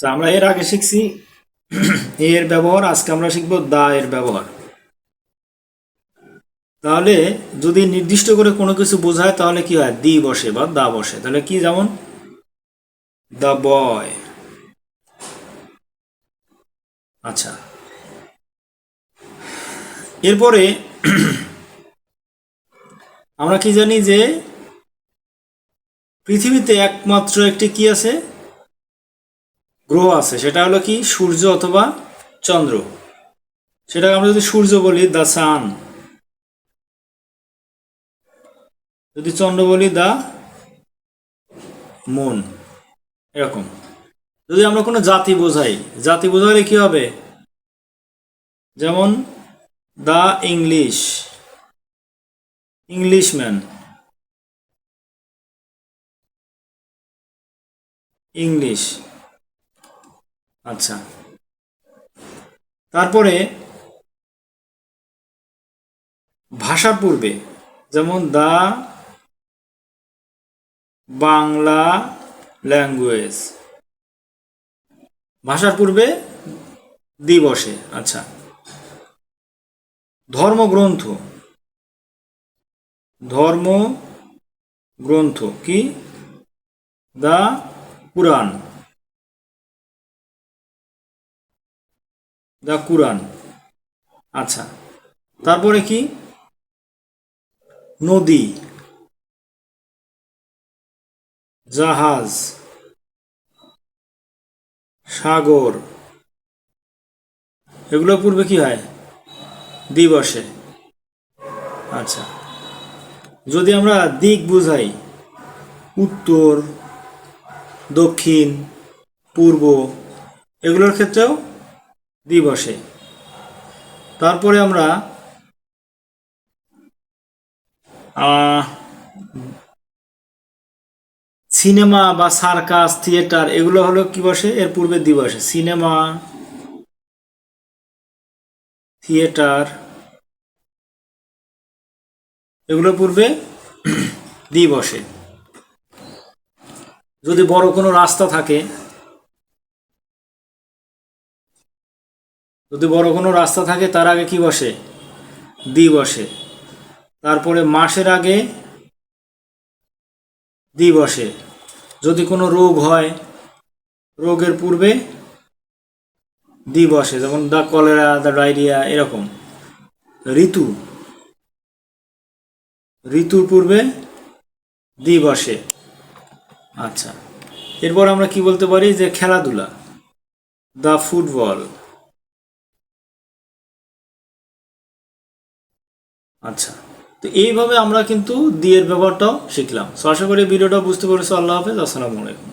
তো আমরা এর আগে শিখছি এর ব্যবহার, আজকে আমরা শিখবো দা এর ব্যবহার। তাহলে যদি নির্দিষ্ট করে কোনো কিছু বোঝায় তাহলে কি হয়, দি বসে বা দা বসে। তাহলে কি, যেমন দ্য বয়। আচ্ছা, এরপরে আমরা কি জানি যে পৃথিবীতে একমাত্র একটি কি আছে, গ্রহ আছে, সেটা হলো কি সূর্য অথবা চন্দ্র। সেটাকে আমরা যদি সূর্য বলি দ্য সান, যদি চন্দ্র বলি দ্য মুন, এরকম। যদি আমরা কোনো জাতি বোঝাই, জাতি বোঝালে কি হবে, যেমন দ্য ইংলিশ, ইংলিশম্যান, ইংলিশ। আচ্ছা, তারপরে ভাষার পূর্বে, যেমন দ্য বাংলা ল্যাঙ্গুয়েজ, ভাষার পূর্বে দি বসে। আচ্ছা, ধর্মগ্রন্থ, ধর্মগ্রন্থ কি, দ্য কুরআন, দ্য কুরআন। আচ্ছা, তারপরে কি, নদী, জাহাজ, সাগর, এগুলো পূর্বে কি হয়, দি বসে। আচ্ছা, যদি আমরা দিক বুঝাই, উত্তর, দক্ষিণ, পূর্ব, এগুলোর ক্ষেত্রেও দি বসে। তারপরে আমরা সিনেমা বা সার্কাস, থিয়েটার, এগুলো হলো কি বসে, এর পূর্বে দি বসে। সিনেমা, থিয়েটার, এগুলো পূর্বে দি বসে। যদি বড় কোনো রাস্তা থাকে, যদি বড় কোনো রাস্তা থাকে তার আগে কি বসে, দি বসে। তারপরে মাসের আগে দি বসে। যদি কোনো রোগ হয়, রোগের পূর্বে দি বসে, যেমন দ্য কলেরা, দ্য ডায়রিয়া, এরকম। ঋতু, ঋতুর পূর্বে দি বসে। আচ্ছা, এরপর আমরা কি বলতে পারি, যে খেলাধুলা, দ্য ফুটবল। আচ্ছা, তো এইভাবে আমরা কিন্তু দি এর ব্যবহারটাও শিখলাম। তো আশা করি ভিডিওটা বুঝতে পেরেছো। আল্লাহ হাফেজ, আসসালামু আলাইকুম।